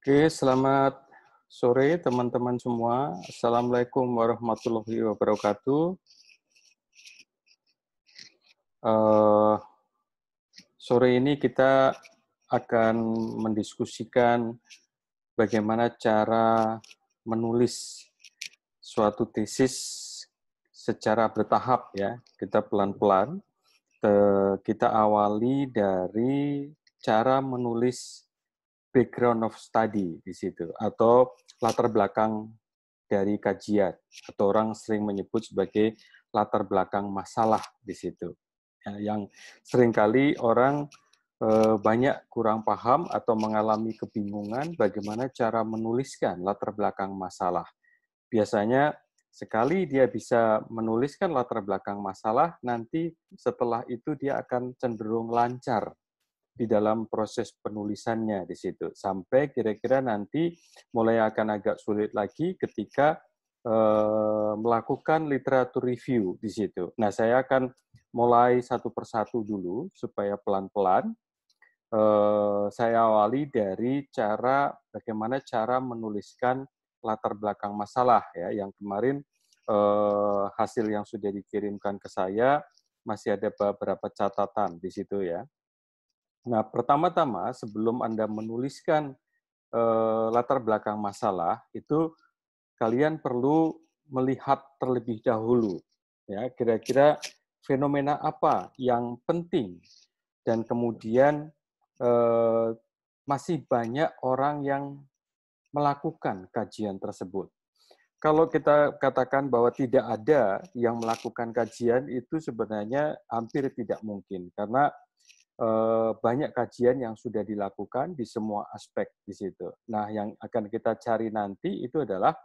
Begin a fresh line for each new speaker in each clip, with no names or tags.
Oke, selamat sore teman-teman semua. Assalamualaikum warahmatullahi wabarakatuh. Sore ini kita akan mendiskusikan bagaimana cara menulis suatu tesis secara bertahap ya. Kita pelan-pelan. Kita awali dari cara menulis background of study di situ, atau latar belakang dari kajian, atau orang sering menyebut sebagai latar belakang masalah di situ. Yang seringkali orang banyak kurang paham atau mengalami kebingungan bagaimana cara menuliskan latar belakang masalah. Biasanya sekali dia bisa menuliskan latar belakang masalah, nanti setelah itu dia akan cenderung lancar di dalam proses penulisannya di situ. Sampai kira-kira nanti mulai akan agak sulit lagi ketika melakukan literatur review di situ. Nah, saya akan mulai satu persatu dulu supaya pelan-pelan. Saya awali dari bagaimana cara menuliskan latar belakang masalah ya. Yang kemarin hasil yang sudah dikirimkan ke saya masih ada beberapa catatan di situ ya. Nah, pertama-tama sebelum Anda menuliskan latar belakang masalah, itu kalian perlu melihat terlebih dahulu, ya kira-kira fenomena apa yang penting, dan kemudian masih banyak orang yang melakukan kajian tersebut. Kalau kita katakan bahwa tidak ada yang melakukan kajian, itu sebenarnya hampir tidak mungkin, karena banyak kajian yang sudah dilakukan di semua aspek di situ. Nah, yang akan kita cari nanti itu adalah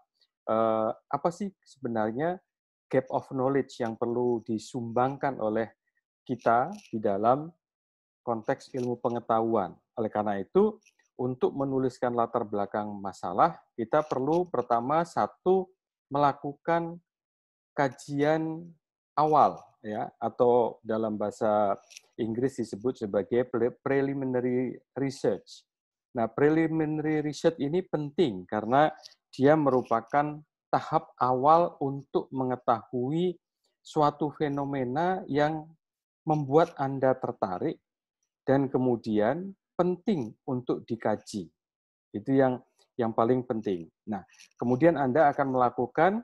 apa sih sebenarnya gap of knowledge yang perlu disumbangkan oleh kita di dalam konteks ilmu pengetahuan. Oleh karena itu, untuk menuliskan latar belakang masalah, kita perlu pertama melakukan kajian awal ya, atau dalam bahasa Inggris disebut sebagai preliminary research. Nah, preliminary research ini penting karena dia merupakan tahap awal untuk mengetahui suatu fenomena yang membuat Anda tertarik dan kemudian penting untuk dikaji. Itu yang paling penting. Nah, kemudian Anda akan melakukan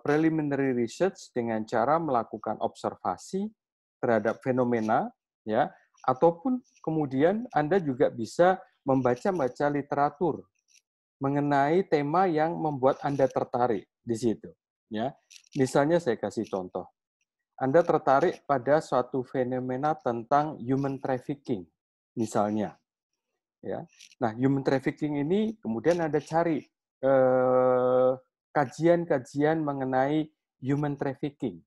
preliminary research dengan cara melakukan observasi terhadap fenomena, ya, ataupun kemudian Anda juga bisa membaca-baca literatur mengenai tema yang membuat Anda tertarik di situ. Ya, misalnya saya kasih contoh. Anda tertarik pada suatu fenomena tentang human trafficking, misalnya. Ya, nah human trafficking ini kemudian Anda cari kajian-kajian mengenai human trafficking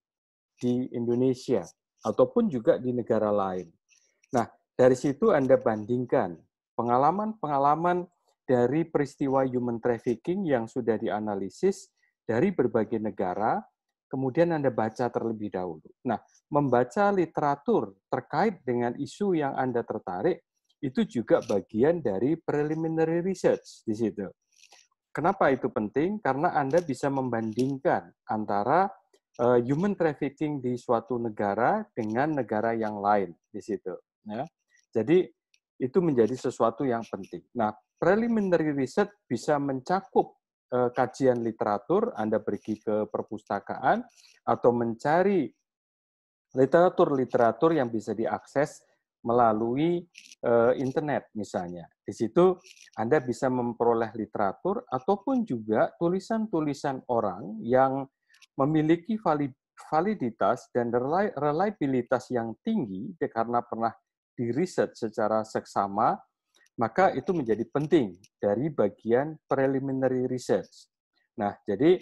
di Indonesia ataupun juga di negara lain. Nah, dari situ Anda bandingkan pengalaman-pengalaman dari peristiwa human trafficking yang sudah dianalisis dari berbagai negara, kemudian Anda baca terlebih dahulu. Nah, membaca literatur terkait dengan isu yang Anda tertarik, itu juga bagian dari preliminary research di situ. Kenapa itu penting? Karena Anda bisa membandingkan antara human trafficking di suatu negara dengan negara yang lain di situ. Ya. Jadi itu menjadi sesuatu yang penting. Nah, preliminary research bisa mencakup kajian literatur, Anda pergi ke perpustakaan atau mencari literatur-literatur yang bisa diakses melalui internet misalnya. Di situ Anda bisa memperoleh literatur ataupun juga tulisan-tulisan orang yang memiliki validitas dan reliabilitas yang tinggi karena pernah diriset secara seksama, maka itu menjadi penting dari bagian preliminary research. Nah, jadi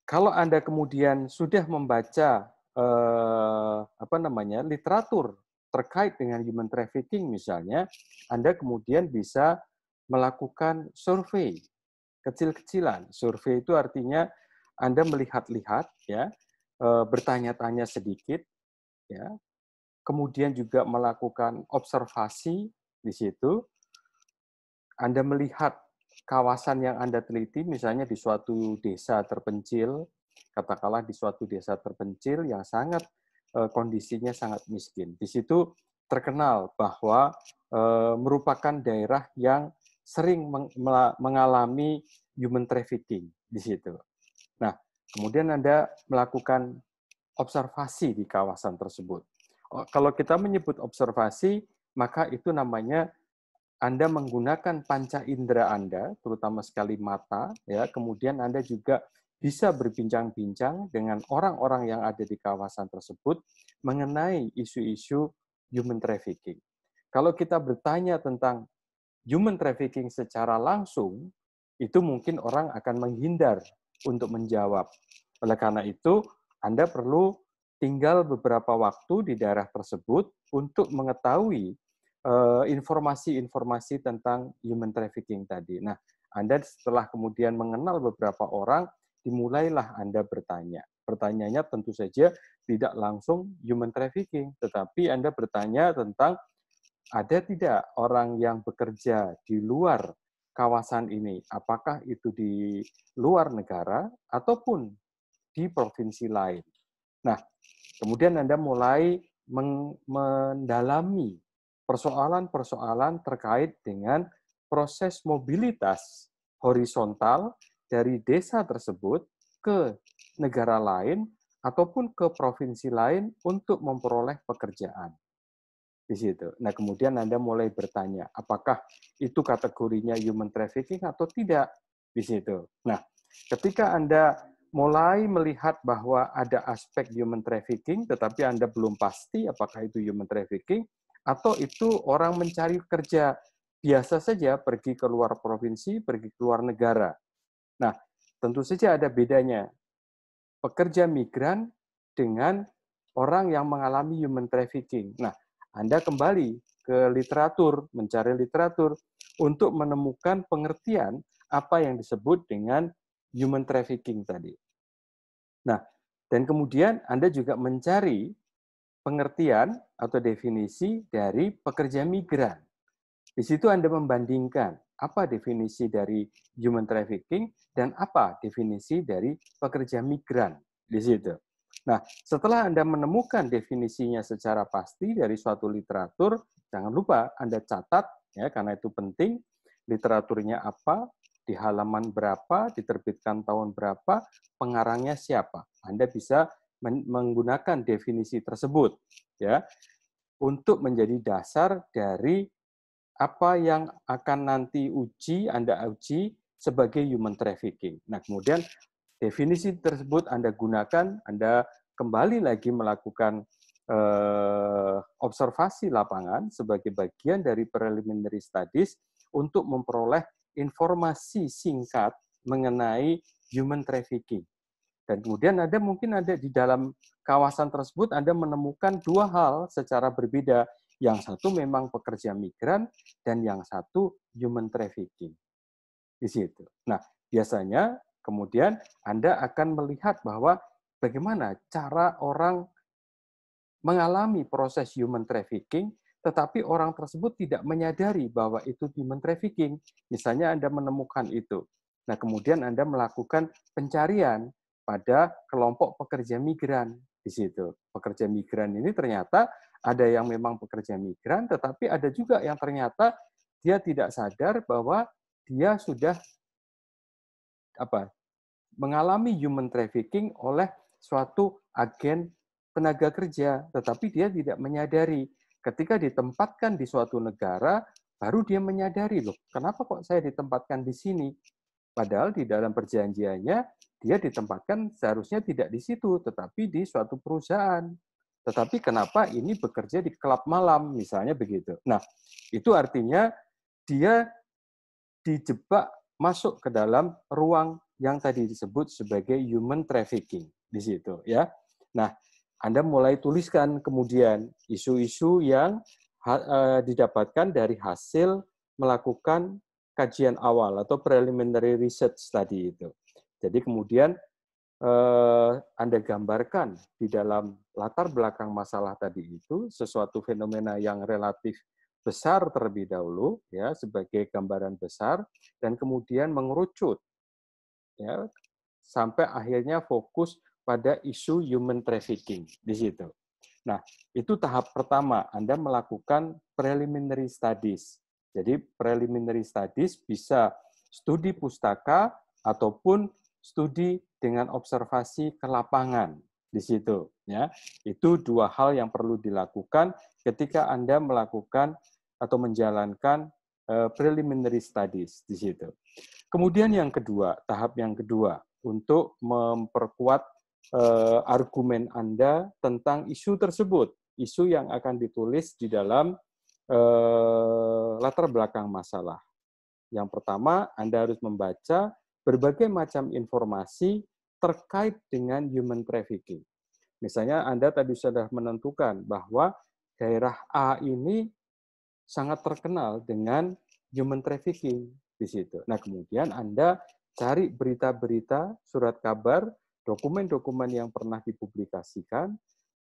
kalau Anda kemudian sudah membaca literatur terkait dengan human trafficking misalnya, Anda kemudian bisa melakukan survei kecil-kecilan. Survei itu artinya Anda melihat-lihat, ya, bertanya-tanya sedikit, ya, kemudian juga melakukan observasi Di situ Anda melihat kawasan yang Anda teliti, misalnya di suatu desa terpencil, katakanlah di suatu desa terpencil yang sangat kondisinya sangat miskin. Di situ terkenal bahwa merupakan daerah yang sering mengalami human trafficking di situ. Nah, kemudian Anda melakukan observasi di kawasan tersebut. Kalau kita menyebut observasi, maka itu namanya Anda menggunakan panca indera Anda, terutama sekali mata, ya. Kemudian Anda juga bisa berbincang-bincang dengan orang-orang yang ada di kawasan tersebut mengenai isu-isu human trafficking. Kalau kita bertanya tentang human trafficking secara langsung, itu mungkin orang akan menghindar untuk menjawab. Oleh karena itu, Anda perlu tinggal beberapa waktu di daerah tersebut untuk mengetahui informasi-informasi tentang human trafficking tadi. Nah, Anda setelah kemudian mengenal beberapa orang, dimulailah Anda bertanya. Pertanyaannya tentu saja tidak langsung human trafficking, tetapi Anda bertanya tentang ada tidak orang yang bekerja di luar kawasan ini, apakah itu di luar negara ataupun di provinsi lain. Nah, kemudian Anda mulai mendalami persoalan-persoalan terkait dengan proses mobilitas horizontal dari desa tersebut ke negara lain ataupun ke provinsi lain untuk memperoleh pekerjaan. Di situ. Nah, kemudian Anda mulai bertanya, apakah itu kategorinya human trafficking atau tidak di situ. Nah, ketika Anda mulai melihat bahwa ada aspek human trafficking, tetapi Anda belum pasti apakah itu human trafficking, atau itu orang mencari kerja biasa saja, pergi ke luar provinsi, pergi ke luar negara. Nah, tentu saja ada bedanya pekerja migran dengan orang yang mengalami human trafficking. Nah, Anda kembali ke literatur, mencari literatur untuk menemukan pengertian apa yang disebut dengan human trafficking tadi. Nah, dan kemudian Anda juga mencari pengertian atau definisi dari pekerja migran. Di situ Anda membandingkan apa definisi dari human trafficking dan apa definisi dari pekerja migran di situ. Nah, setelah Anda menemukan definisinya secara pasti dari suatu literatur, jangan lupa Anda catat ya karena itu penting literaturnya apa, di halaman berapa, diterbitkan tahun berapa, pengarangnya siapa. Anda bisa menggunakan definisi tersebut ya untuk menjadi dasar dari apa yang akan nanti Anda uji sebagai human trafficking. Nah, kemudian definisi tersebut Anda gunakan, Anda kembali lagi melakukan observasi lapangan sebagai bagian dari preliminary studies untuk memperoleh informasi singkat mengenai human trafficking. Dan kemudian Anda mungkin ada di dalam kawasan tersebut, Anda menemukan dua hal secara berbeda. Yang satu memang pekerja migran, dan yang satu human trafficking. Di situ. Nah, biasanya kemudian Anda akan melihat bahwa bagaimana cara orang mengalami proses human trafficking, tetapi orang tersebut tidak menyadari bahwa itu human trafficking. Misalnya Anda menemukan itu. Nah, kemudian Anda melakukan pencarian pada kelompok pekerja migran di situ. Pekerja migran ini ternyata ada yang memang pekerja migran, tetapi ada juga yang ternyata dia tidak sadar bahwa dia sudah mengalami human trafficking oleh suatu agen tenaga kerja, tetapi dia tidak menyadari. Ketika ditempatkan di suatu negara, baru dia menyadari, loh, kenapa kok saya ditempatkan di sini? Padahal di dalam perjanjiannya, dia ditempatkan seharusnya tidak di situ, tetapi di suatu perusahaan. Tetapi kenapa ini bekerja di klub malam, misalnya begitu. Nah, itu artinya dia dijebak masuk ke dalam ruang yang tadi disebut sebagai human trafficking di situ ya. Nah, Anda mulai tuliskan kemudian isu-isu yang didapatkan dari hasil melakukan kajian awal atau preliminary research tadi itu. Jadi kemudian Anda gambarkan di dalam latar belakang masalah tadi itu sesuatu fenomena yang relatif besar terlebih dahulu, ya, sebagai gambaran besar, dan kemudian mengerucut, ya, sampai akhirnya fokus pada isu human trafficking di situ. Nah, itu tahap pertama, Anda melakukan preliminary studies. Jadi preliminary studies bisa studi pustaka ataupun studi dengan observasi ke lapangan di situ, ya. Itu dua hal yang perlu dilakukan ketika Anda melakukan atau menjalankan preliminary studies di situ. Kemudian yang kedua, tahap yang kedua, untuk memperkuat argumen Anda tentang isu tersebut, isu yang akan ditulis di dalam latar belakang masalah. Yang pertama, Anda harus membaca berbagai macam informasi terkait dengan human trafficking. Misalnya Anda tadi sudah menentukan bahwa daerah A ini sangat terkenal dengan human trafficking di situ. Nah, kemudian Anda cari berita-berita, surat kabar, dokumen-dokumen yang pernah dipublikasikan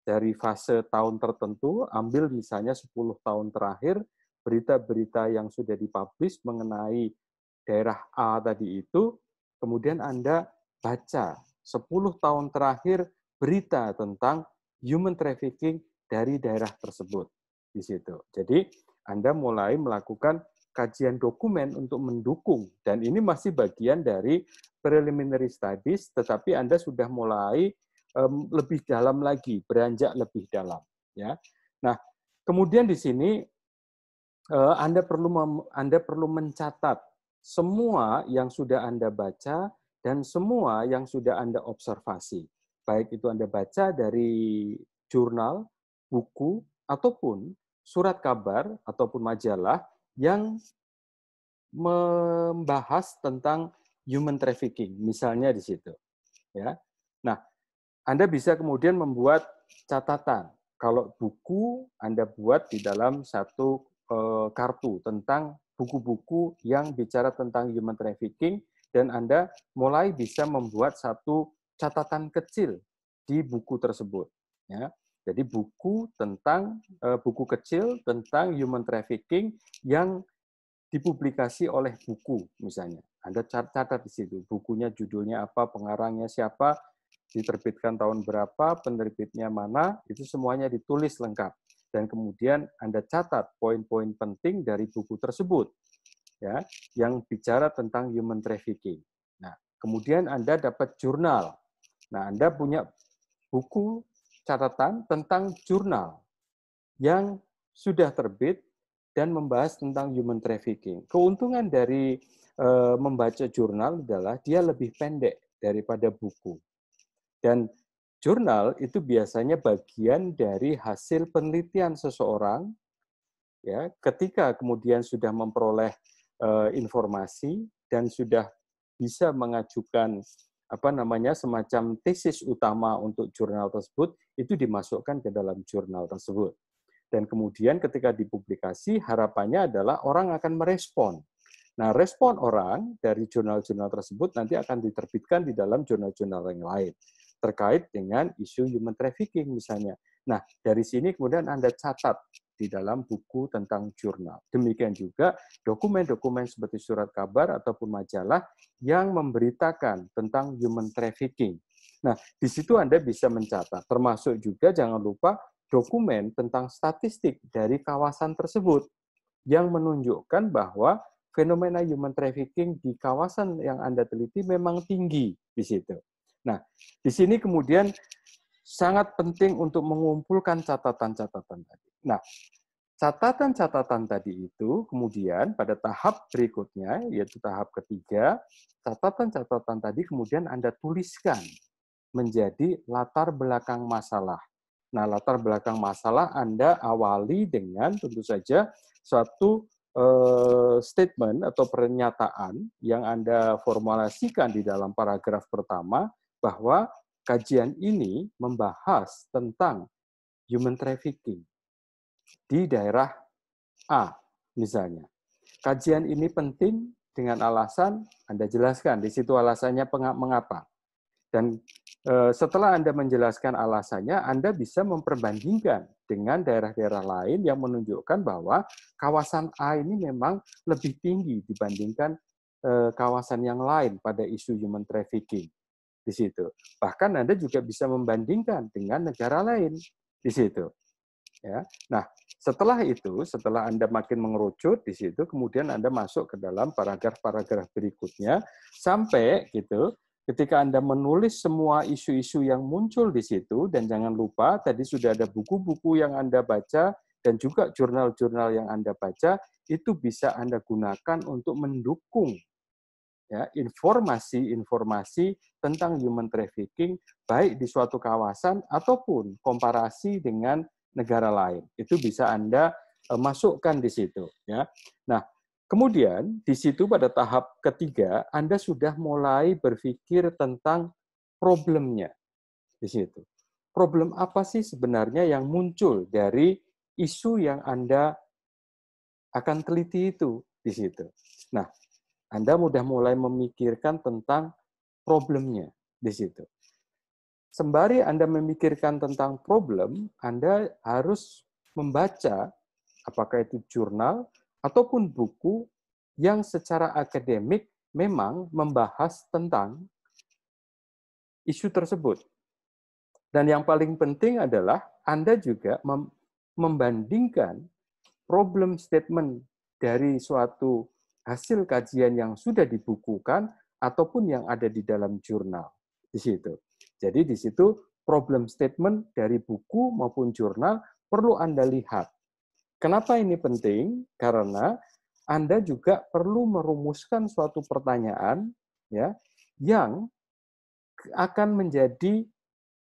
dari fase tahun tertentu, ambil misalnya 10 tahun terakhir, berita-berita yang sudah dipublish mengenai daerah A tadi itu, kemudian Anda baca 10 tahun terakhir berita tentang human trafficking dari daerah tersebut di situ. Jadi Anda mulai melakukan kajian dokumen untuk mendukung, dan ini masih bagian dari preliminary studies, tetapi Anda sudah mulai lebih dalam lagi, beranjak lebih dalam, ya. Nah, kemudian di sini Anda perlu mencatat semua yang sudah Anda baca dan semua yang sudah Anda observasi. Baik itu Anda baca dari jurnal, buku, ataupun surat kabar ataupun majalah yang membahas tentang human trafficking, misalnya di situ, ya. Nah, Anda bisa kemudian membuat catatan. Kalau buku Anda buat di dalam satu kartu tentang buku-buku yang bicara tentang human trafficking, dan Anda mulai bisa membuat satu catatan kecil di buku tersebut, ya. Jadi buku kecil tentang human trafficking yang dipublikasi oleh buku misalnya. Anda catat di situ, bukunya judulnya apa, pengarangnya siapa, diterbitkan tahun berapa, penerbitnya mana, itu semuanya ditulis lengkap. Dan kemudian Anda catat poin-poin penting dari buku tersebut, ya, yang bicara tentang human trafficking. Nah, kemudian Anda dapat jurnal. Nah, Anda punya buku catatan tentang jurnal yang sudah terbit dan membahas tentang human trafficking. Keuntungan dari membaca jurnal adalah dia lebih pendek daripada buku. Dan jurnal itu biasanya bagian dari hasil penelitian seseorang, ya, ketika kemudian sudah memperoleh informasi dan sudah bisa mengajukan semacam tesis utama untuk jurnal tersebut, itu dimasukkan ke dalam jurnal tersebut. Dan kemudian ketika dipublikasi, harapannya adalah orang akan merespon. Nah, respon orang dari jurnal-jurnal tersebut nanti akan diterbitkan di dalam jurnal-jurnal yang lain terkait dengan isu human trafficking misalnya. Nah, dari sini kemudian Anda catat di dalam buku tentang jurnal. Demikian juga dokumen-dokumen seperti surat kabar ataupun majalah yang memberitakan tentang human trafficking. Nah, di situ Anda bisa mencatat, termasuk juga jangan lupa dokumen tentang statistik dari kawasan tersebut yang menunjukkan bahwa fenomena human trafficking di kawasan yang Anda teliti memang tinggi di situ. Nah, di sini kemudian sangat penting untuk mengumpulkan catatan-catatan tadi. Nah, catatan-catatan tadi itu kemudian pada tahap berikutnya, yaitu tahap ketiga, catatan-catatan tadi kemudian Anda tuliskan menjadi latar belakang masalah. Nah, latar belakang masalah Anda awali dengan tentu saja suatu statement atau pernyataan yang Anda formulasikan di dalam paragraf pertama bahwa kajian ini membahas tentang human trafficking di daerah A, misalnya. Kajian ini penting dengan alasan Anda jelaskan, di situ alasannya mengapa. Dan setelah Anda menjelaskan alasannya, Anda bisa memperbandingkan dengan daerah-daerah lain yang menunjukkan bahwa kawasan A ini memang lebih tinggi dibandingkan kawasan yang lain pada isu human trafficking di situ. Bahkan Anda juga bisa membandingkan dengan negara lain di situ. Ya. Nah, setelah itu, setelah Anda makin mengerucut di situ, kemudian Anda masuk ke dalam paragraf-paragraf berikutnya sampai gitu. Ketika Anda menulis semua isu-isu yang muncul di situ, dan jangan lupa tadi sudah ada buku-buku yang Anda baca dan juga jurnal-jurnal yang Anda baca, itu bisa Anda gunakan untuk mendukung ya, informasi-informasi tentang human trafficking baik di suatu kawasan ataupun komparasi dengan negara lain. Itu bisa Anda masukkan di situ ya. Nah, kemudian di situ pada tahap ketiga Anda sudah mulai berpikir tentang problemnya di situ. Problem apa sih sebenarnya yang muncul dari isu yang Anda akan teliti itu di situ. Nah, Anda mudah mulai memikirkan tentang problemnya di situ. Sembari Anda memikirkan tentang problem, Anda harus membaca, apakah itu jurnal ataupun buku yang secara akademik memang membahas tentang isu tersebut. Dan yang paling penting adalah Anda juga membandingkan problem statement dari suatu hasil kajian yang sudah dibukukan ataupun yang ada di dalam jurnal di situ. Jadi di situ problem statement dari buku maupun jurnal perlu Anda lihat. Kenapa ini penting? Karena Anda juga perlu merumuskan suatu pertanyaan ya yang akan menjadi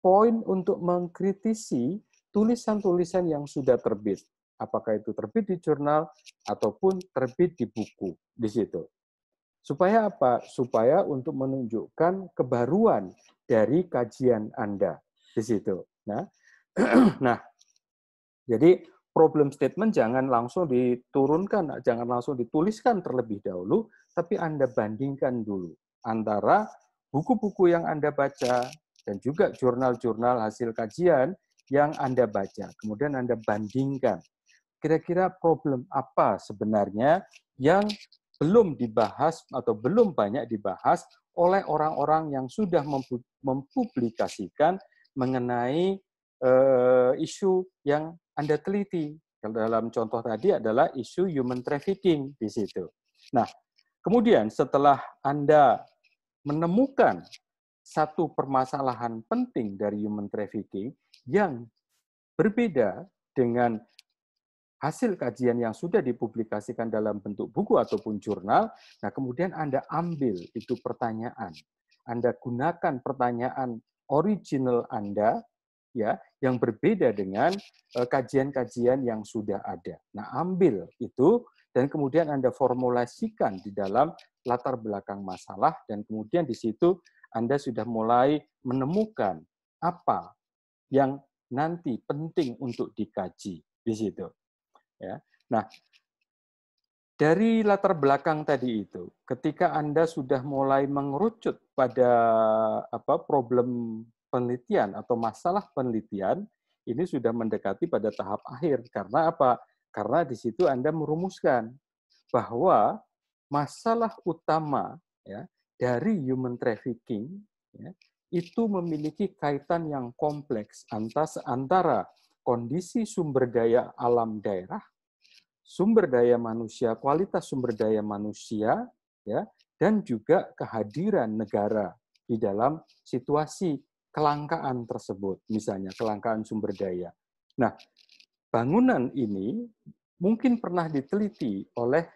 poin untuk mengkritisi tulisan-tulisan yang sudah terbit. Apakah itu terbit di jurnal ataupun terbit di buku di situ. Supaya apa? Supaya untuk menunjukkan kebaruan dari kajian Anda di situ. Nah, nah, jadi problem statement jangan langsung diturunkan, jangan langsung dituliskan terlebih dahulu, tapi Anda bandingkan dulu antara buku-buku yang Anda baca dan juga jurnal-jurnal hasil kajian yang Anda baca. Kemudian Anda bandingkan. Kira-kira problem apa sebenarnya yang belum dibahas atau belum banyak dibahas oleh orang-orang yang sudah mempublikasikan mengenai isu yang Anda teliti. Dalam contoh tadi adalah isu human trafficking di situ. Nah, kemudian setelah Anda menemukan satu permasalahan penting dari human trafficking yang berbeda dengan hasil kajian yang sudah dipublikasikan dalam bentuk buku ataupun jurnal, nah kemudian Anda ambil itu pertanyaan. Anda gunakan pertanyaan original Anda ya yang berbeda dengan kajian-kajian yang sudah ada. Nah, ambil itu dan kemudian Anda formulasikan di dalam latar belakang masalah dan kemudian di situ Anda sudah mulai menemukan apa yang nanti penting untuk dikaji di situ. Ya. Nah, dari latar belakang tadi itu, ketika Anda sudah mulai mengerucut pada problem penelitian atau masalah penelitian, ini sudah mendekati pada tahap akhir. Karena apa? Karena di situ Anda merumuskan bahwa masalah utama ya, dari human trafficking ya, itu memiliki kaitan yang kompleks antara kondisi sumber daya alam daerah, sumber daya manusia, kualitas sumber daya manusia, ya, dan juga kehadiran negara di dalam situasi kelangkaan tersebut, misalnya kelangkaan sumber daya. Nah, bangunan ini mungkin pernah diteliti oleh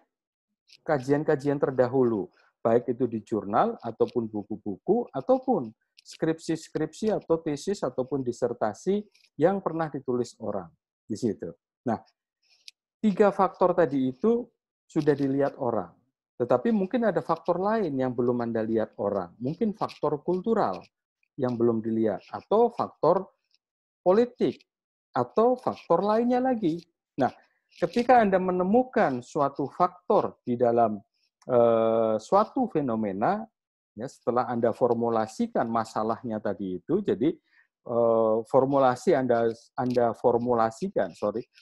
kajian-kajian terdahulu, baik itu di jurnal ataupun buku-buku ataupun skripsi-skripsi atau tesis ataupun disertasi yang pernah ditulis orang di situ. Nah, 3 faktor tadi itu sudah dilihat orang. Tetapi mungkin ada faktor lain yang belum Anda lihat orang. Mungkin faktor kultural yang belum dilihat, atau faktor politik, atau faktor lainnya lagi. Nah, ketika Anda menemukan suatu faktor di dalam suatu fenomena, ya, setelah Anda formulasikan masalahnya tadi itu, jadi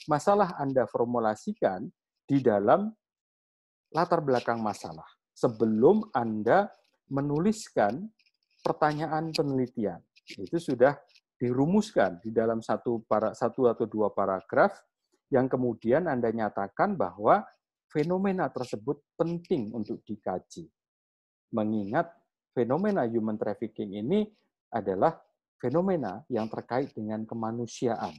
masalah Anda formulasikan di dalam latar belakang masalah sebelum Anda menuliskan pertanyaan penelitian. Itu sudah dirumuskan di dalam satu atau dua paragraf yang kemudian Anda nyatakan bahwa fenomena tersebut penting untuk dikaji. Mengingat fenomena human trafficking ini adalah fenomena yang terkait dengan kemanusiaan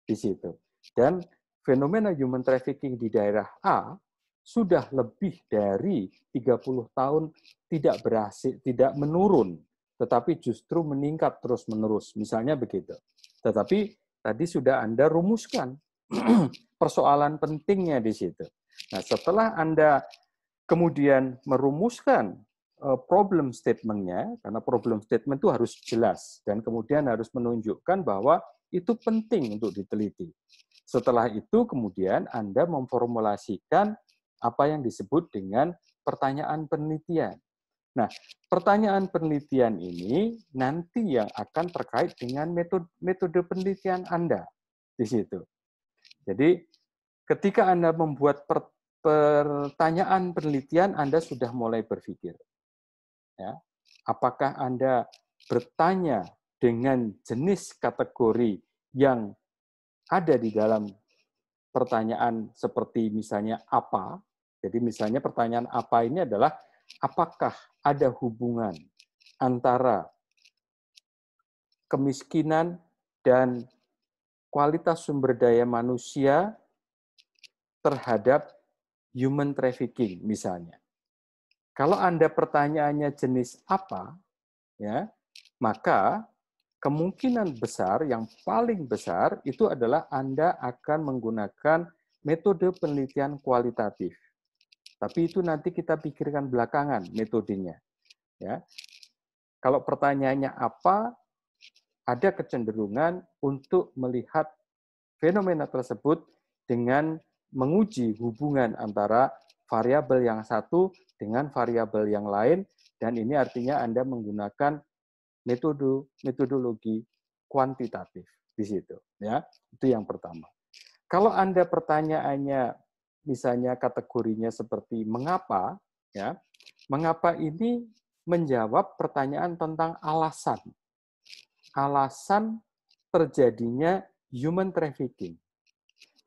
di situ. Dan fenomena human trafficking di daerah A sudah lebih dari 30 tahun tidak menurun, tetapi justru meningkat terus-menerus. Misalnya begitu. Tetapi tadi sudah Anda rumuskan persoalan pentingnya di situ. Nah, setelah Anda kemudian merumuskan problem statement-nya, karena problem statement itu harus jelas, dan kemudian harus menunjukkan bahwa itu penting untuk diteliti. Setelah itu kemudian Anda memformulasikan apa yang disebut dengan pertanyaan penelitian. Nah, pertanyaan penelitian ini nanti yang akan terkait dengan metode penelitian Anda di situ. Jadi, ketika Anda membuat pertanyaan penelitian, Anda sudah mulai berpikir. Ya, apakah Anda bertanya dengan jenis kategori yang ada di dalam pertanyaan seperti misalnya apa? Jadi misalnya pertanyaan apa ini adalah apakah ada hubungan antara kemiskinan dan kualitas sumber daya manusia terhadap human trafficking misalnya. Kalau Anda pertanyaannya jenis apa, ya, maka kemungkinan besar yang paling besar itu adalah Anda akan menggunakan metode penelitian kualitatif. Tapi itu nanti kita pikirkan belakangan metodenya. Ya. Kalau pertanyaannya apa, ada kecenderungan untuk melihat fenomena tersebut dengan menguji hubungan antara variabel yang satu dengan variabel yang lain, dan ini artinya Anda menggunakan metodologi kuantitatif di situ. Ya, itu yang pertama. Kalau Anda pertanyaannya misalnya kategorinya seperti mengapa, ya, mengapa ini menjawab pertanyaan tentang alasan terjadinya human trafficking.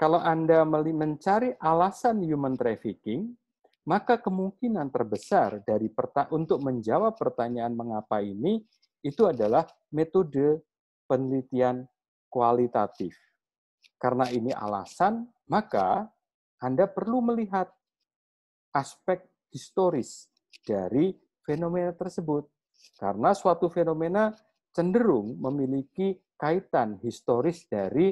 Kalau Anda mencari alasan human trafficking, maka kemungkinan terbesar untuk menjawab pertanyaan mengapa ini itu adalah metode penelitian kualitatif. Karena ini alasan, maka Anda perlu melihat aspek historis dari fenomena tersebut. Karena suatu fenomena cenderung memiliki kaitan historis dari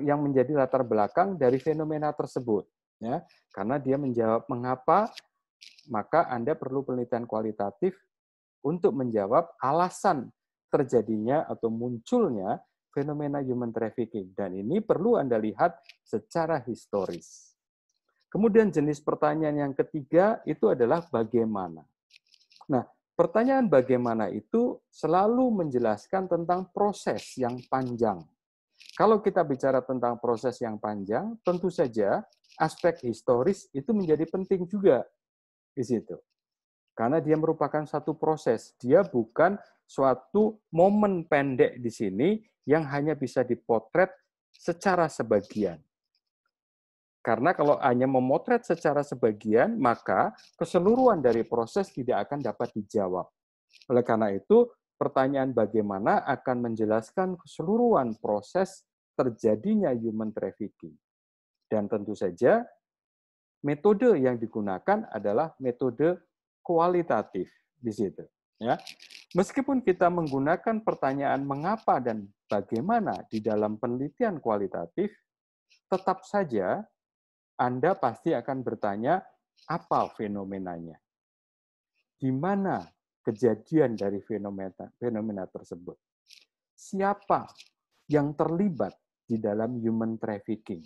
yang menjadi latar belakang dari fenomena tersebut. Ya, karena dia menjawab mengapa, maka Anda perlu penelitian kualitatif untuk menjawab alasan terjadinya atau munculnya fenomena human trafficking. Dan ini perlu Anda lihat secara historis. Kemudian jenis pertanyaan yang ketiga itu adalah bagaimana. Nah, pertanyaan bagaimana itu selalu menjelaskan tentang proses yang panjang. Kalau kita bicara tentang proses yang panjang, tentu saja aspek historis itu menjadi penting juga di situ. Karena dia merupakan satu proses. Dia bukan suatu momen pendek di sini yang hanya bisa dipotret secara sebagian. Karena kalau hanya memotret secara sebagian, maka keseluruhan dari proses tidak akan dapat dijawab. Oleh karena itu, pertanyaan bagaimana akan menjelaskan keseluruhan proses terjadinya human trafficking. Dan tentu saja, metode yang digunakan adalah metode kualitatif di situ. Ya. Meskipun kita menggunakan pertanyaan mengapa dan bagaimana di dalam penelitian kualitatif, tetap saja Anda pasti akan bertanya apa fenomenanya. Di mana kejadian dari fenomena tersebut? Siapa yang terlibat di dalam human trafficking?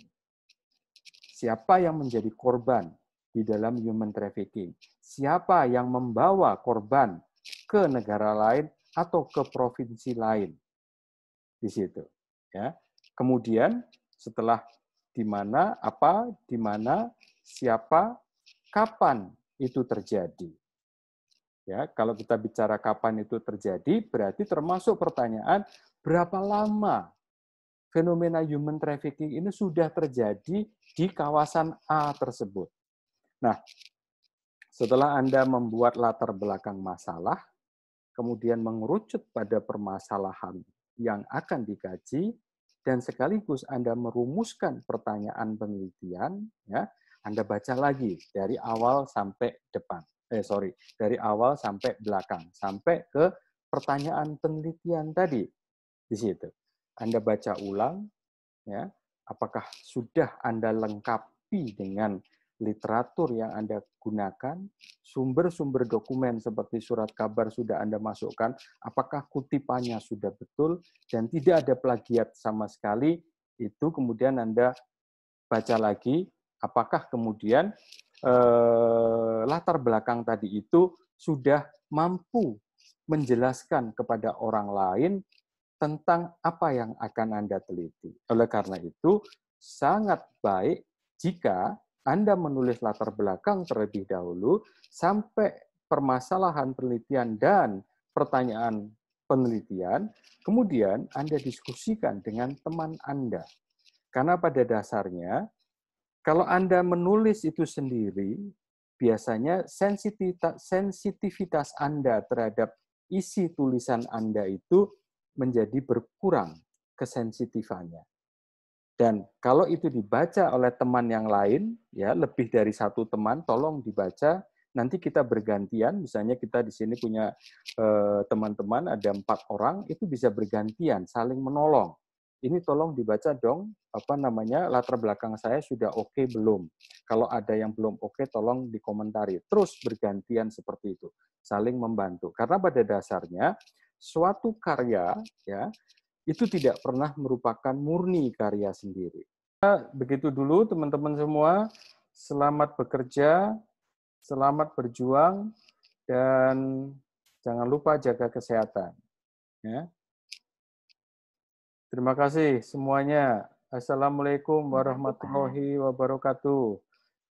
Siapa yang menjadi korban di dalam human trafficking? Siapa yang membawa korban ke negara lain atau ke provinsi lain di situ. Ya. Kemudian setelah di mana, apa, di mana, siapa, kapan itu terjadi. Ya, kalau kita bicara kapan itu terjadi, berarti termasuk pertanyaan berapa lama fenomena human trafficking ini sudah terjadi di kawasan A tersebut. Nah, setelah Anda membuat latar belakang masalah, kemudian mengerucut pada permasalahan yang akan dikaji, dan sekaligus Anda merumuskan pertanyaan penelitian, ya, Anda baca lagi dari awal sampai depan. Dari awal sampai belakang, sampai ke pertanyaan penelitian tadi di situ. Anda baca ulang, ya, apakah sudah Anda lengkapi dengan literatur yang Anda gunakan, sumber-sumber dokumen seperti surat kabar sudah Anda masukkan, apakah kutipannya sudah betul, dan tidak ada plagiat sama sekali, itu kemudian Anda baca lagi, apakah kemudian latar belakang tadi itu sudah mampu menjelaskan kepada orang lain tentang apa yang akan Anda teliti. Oleh karena itu, sangat baik jika Anda menulis latar belakang terlebih dahulu sampai permasalahan penelitian dan pertanyaan penelitian, kemudian Anda diskusikan dengan teman Anda. Karena pada dasarnya, kalau Anda menulis itu sendiri, biasanya sensitivitas Anda terhadap isi tulisan Anda itu menjadi berkurang kesensitifannya. Dan kalau itu dibaca oleh teman yang lain, ya lebih dari satu teman, tolong dibaca. Nanti kita bergantian, misalnya kita di sini punya teman-teman, ada 4 orang, itu bisa bergantian, saling menolong. Ini tolong dibaca dong, apa namanya, latar belakang saya sudah oke belum? Kalau ada yang belum oke, tolong dikomentari. Terus bergantian seperti itu, saling membantu. Karena pada dasarnya suatu karya, ya, itu tidak pernah merupakan murni karya sendiri. Begitu dulu teman-teman semua, selamat bekerja, selamat berjuang, dan jangan lupa jaga kesehatan. Ya. Terima kasih semuanya. Assalamualaikum warahmatullahi wabarakatuh.